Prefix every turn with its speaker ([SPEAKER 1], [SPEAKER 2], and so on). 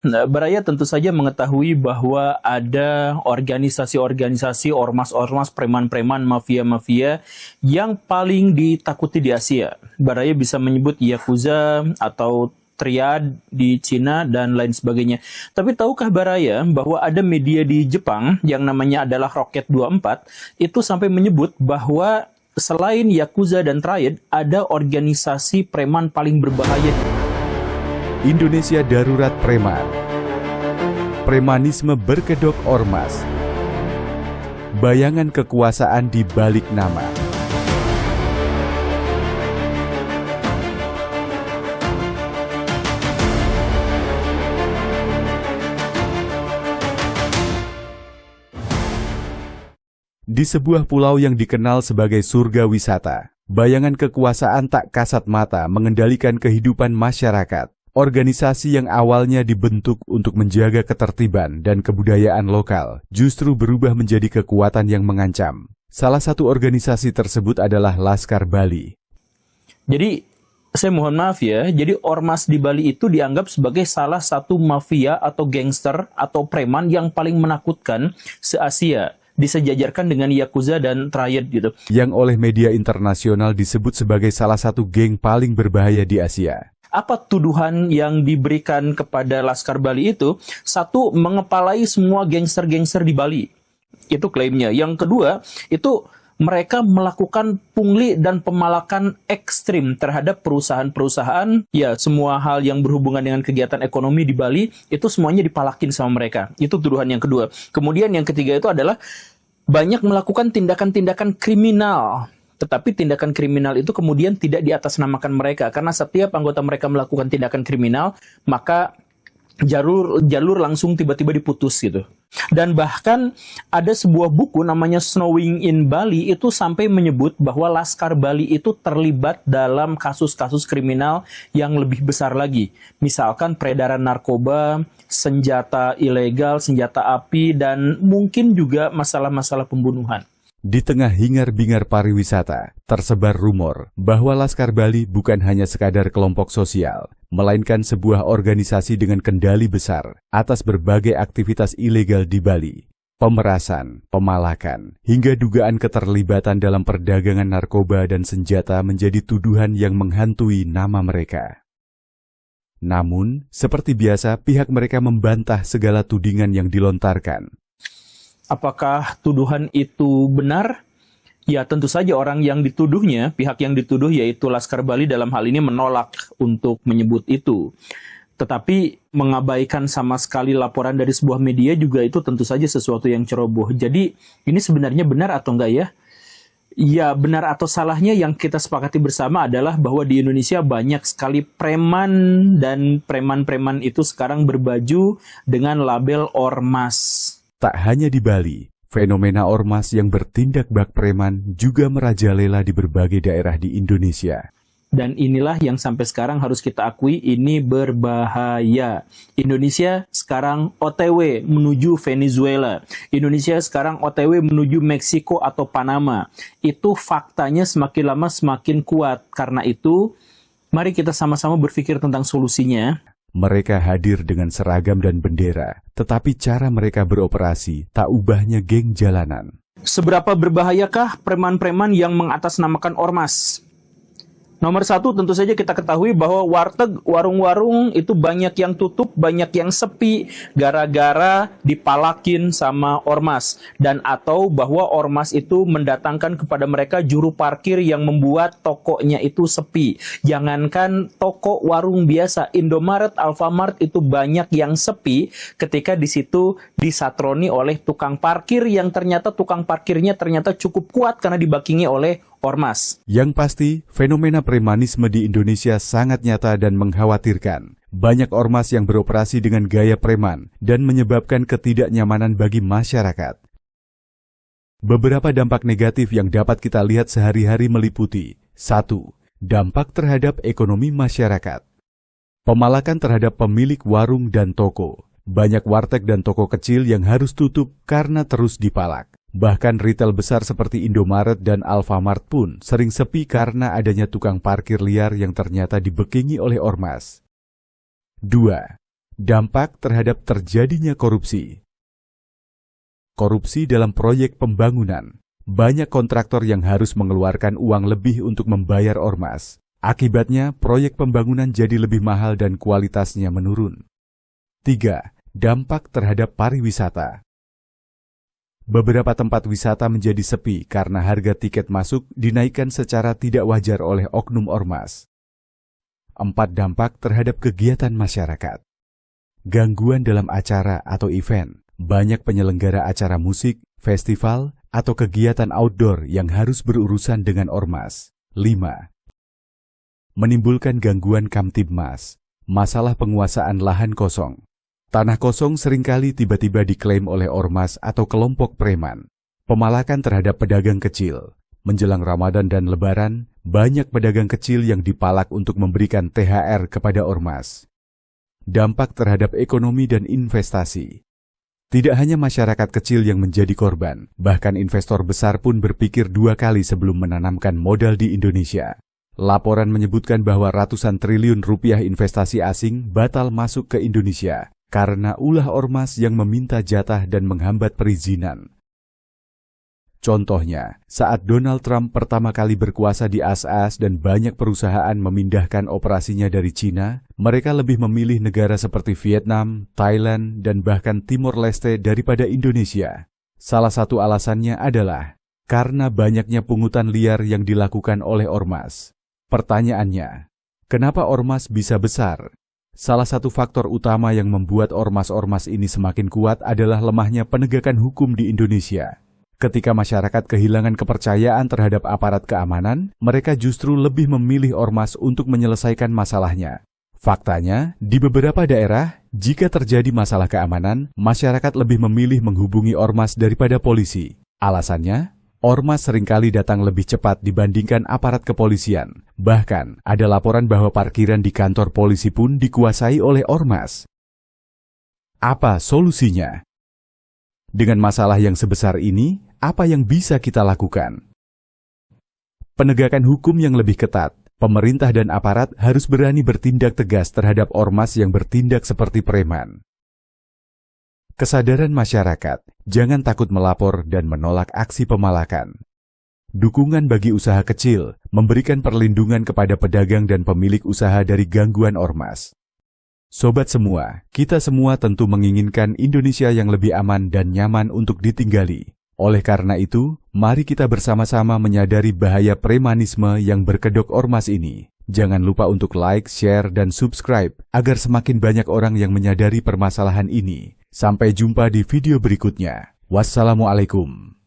[SPEAKER 1] Nah, Baraya tentu saja mengetahui bahwa ada organisasi-organisasi, ormas-ormas, preman-preman, mafia-mafia yang paling ditakuti di Asia. Baraya bisa menyebut Yakuza atau Triad di Cina dan lain sebagainya. Tapi tahukah Baraya bahwa ada media di Jepang yang namanya adalah Rocket 24 itu sampai menyebut bahwa selain Yakuza dan Triad ada organisasi preman paling berbahaya.
[SPEAKER 2] Indonesia Darurat Preman. Premanisme berkedok ormas. Bayangan kekuasaan di balik nama. Di sebuah pulau yang dikenal sebagai surga wisata, bayangan kekuasaan tak kasat mata mengendalikan kehidupan masyarakat. Organisasi yang awalnya dibentuk untuk menjaga ketertiban dan kebudayaan lokal justru berubah menjadi kekuatan yang mengancam. Salah satu organisasi tersebut adalah Laskar Bali.
[SPEAKER 1] Jadi, saya mohon maaf ya, jadi ormas di Bali itu dianggap sebagai salah satu mafia atau gangster atau preman yang paling menakutkan se-Asia. Disejajarkan dengan Yakuza dan Triad gitu.
[SPEAKER 2] Yang oleh media internasional disebut sebagai salah satu geng paling berbahaya di Asia.
[SPEAKER 1] Apa tuduhan yang diberikan kepada Laskar Bali itu? Satu, mengepalai semua gangster-gangster di Bali. Itu klaimnya. Yang kedua, itu mereka melakukan pungli dan pemalakan ekstrim terhadap perusahaan-perusahaan. Ya, semua hal yang berhubungan dengan kegiatan ekonomi di Bali, itu semuanya dipalakin sama mereka. Itu tuduhan yang kedua. Kemudian yang ketiga itu adalah banyak melakukan tindakan-tindakan kriminal. Tetapi tindakan kriminal itu kemudian tidak diatasnamakan mereka. Karena setiap anggota mereka melakukan tindakan kriminal, maka jalur langsung tiba-tiba diputus gitu. Dan bahkan ada sebuah buku namanya Snowing in Bali itu sampai menyebut bahwa Laskar Bali itu terlibat dalam kasus-kasus kriminal yang lebih besar lagi. Misalkan peredaran narkoba, senjata ilegal, senjata api, dan mungkin juga masalah-masalah pembunuhan.
[SPEAKER 2] Di tengah hingar-bingar pariwisata, tersebar rumor bahwa Laskar Bali bukan hanya sekadar kelompok sosial, melainkan sebuah organisasi dengan kendali besar atas berbagai aktivitas ilegal di Bali. Pemerasan, pemalakan, hingga dugaan keterlibatan dalam perdagangan narkoba dan senjata menjadi tuduhan yang menghantui nama mereka. Namun, seperti biasa, pihak mereka membantah segala tudingan yang dilontarkan.
[SPEAKER 1] Apakah tuduhan itu benar? Ya, tentu saja orang yang dituduhnya, pihak yang dituduh yaitu Laskar Bali dalam hal ini menolak untuk menyebut itu. Tetapi mengabaikan sama sekali laporan dari sebuah media juga itu tentu saja sesuatu yang ceroboh. Jadi ini sebenarnya benar atau enggak ya? Ya, benar atau salahnya yang kita sepakati bersama adalah bahwa di Indonesia banyak sekali preman dan preman-preman itu sekarang berbaju dengan label ormas.
[SPEAKER 2] Tak hanya di Bali, fenomena ormas yang bertindak bak preman juga merajalela di berbagai daerah di Indonesia.
[SPEAKER 1] Dan inilah yang sampai sekarang harus kita akui ini berbahaya. Indonesia sekarang OTW menuju Venezuela. Indonesia sekarang OTW menuju Meksiko atau Panama. Itu faktanya semakin lama semakin kuat. Karena itu, mari kita sama-sama berpikir tentang solusinya.
[SPEAKER 2] Mereka hadir dengan seragam dan bendera, tetapi cara mereka beroperasi tak ubahnya geng jalanan.
[SPEAKER 1] Seberapa berbahayakah preman-preman yang mengatasnamakan ormas? Nomor satu, tentu saja kita ketahui bahwa warteg, warung-warung itu banyak yang tutup, banyak yang sepi, gara-gara dipalakin sama ormas. Dan atau bahwa ormas itu mendatangkan kepada mereka juru parkir yang membuat tokonya itu sepi. Jangankan toko warung biasa, Indomaret, Alfamart itu banyak yang sepi ketika di situ disatroni oleh tukang parkir yang ternyata tukang parkirnya ternyata cukup kuat karena dibakingi oleh ormas.
[SPEAKER 2] Yang pasti, fenomena premanisme di Indonesia sangat nyata dan mengkhawatirkan. Banyak ormas yang beroperasi dengan gaya preman dan menyebabkan ketidaknyamanan bagi masyarakat. Beberapa dampak negatif yang dapat kita lihat sehari-hari meliputi: 1. Dampak terhadap ekonomi masyarakat. Pemalakan terhadap pemilik warung dan toko. Banyak warteg dan toko kecil yang harus tutup karena terus dipalak. Bahkan retail besar seperti Indomaret dan Alfamart pun sering sepi karena adanya tukang parkir liar yang ternyata dibekingi oleh ormas. 2. Dampak terhadap terjadinya korupsi. Korupsi dalam proyek pembangunan. Banyak kontraktor yang harus mengeluarkan uang lebih untuk membayar ormas. Akibatnya, proyek pembangunan jadi lebih mahal dan kualitasnya menurun. 3. Dampak terhadap pariwisata. Beberapa tempat wisata menjadi sepi karena harga tiket masuk dinaikkan secara tidak wajar oleh oknum ormas. 4. Dampak terhadap kegiatan masyarakat. Gangguan dalam acara atau event. Banyak penyelenggara acara musik, festival, atau kegiatan outdoor yang harus berurusan dengan ormas. 5. Menimbulkan gangguan Kamtibmas. Masalah penguasaan lahan kosong. Tanah kosong seringkali tiba-tiba diklaim oleh ormas atau kelompok preman. Pemalakan terhadap pedagang kecil. Menjelang Ramadan dan Lebaran, banyak pedagang kecil yang dipalak untuk memberikan THR kepada ormas. Dampak terhadap ekonomi dan investasi. Tidak hanya masyarakat kecil yang menjadi korban, bahkan investor besar pun berpikir 2 kali sebelum menanamkan modal di Indonesia. Laporan menyebutkan bahwa ratusan triliun rupiah investasi asing batal masuk ke Indonesia karena ulah ormas yang meminta jatah dan menghambat perizinan. Contohnya, saat Donald Trump pertama kali berkuasa di AS dan banyak perusahaan memindahkan operasinya dari Cina, mereka lebih memilih negara seperti Vietnam, Thailand, dan bahkan Timor Leste daripada Indonesia. Salah satu alasannya adalah karena banyaknya pungutan liar yang dilakukan oleh ormas. Pertanyaannya, kenapa ormas bisa besar? Salah satu faktor utama yang membuat ormas-ormas ini semakin kuat adalah lemahnya penegakan hukum di Indonesia. Ketika masyarakat kehilangan kepercayaan terhadap aparat keamanan, mereka justru lebih memilih ormas untuk menyelesaikan masalahnya. Faktanya, di beberapa daerah, jika terjadi masalah keamanan, masyarakat lebih memilih menghubungi ormas daripada polisi. Alasannya, ormas seringkali datang lebih cepat dibandingkan aparat kepolisian. Bahkan, ada laporan bahwa parkiran di kantor polisi pun dikuasai oleh ormas. Apa solusinya? Dengan masalah yang sebesar ini, apa yang bisa kita lakukan? Penegakan hukum yang lebih ketat. Pemerintah dan aparat harus berani bertindak tegas terhadap ormas yang bertindak seperti preman. Kesadaran masyarakat, jangan takut melapor dan menolak aksi pemalakan. Dukungan bagi usaha kecil, memberikan perlindungan kepada pedagang dan pemilik usaha dari gangguan ormas. Sobat semua, kita semua tentu menginginkan Indonesia yang lebih aman dan nyaman untuk ditinggali. Oleh karena itu, mari kita bersama-sama menyadari bahaya premanisme yang berkedok ormas ini. Jangan lupa untuk like, share, dan subscribe agar semakin banyak orang yang menyadari permasalahan ini. Sampai jumpa di video berikutnya. Wassalamualaikum.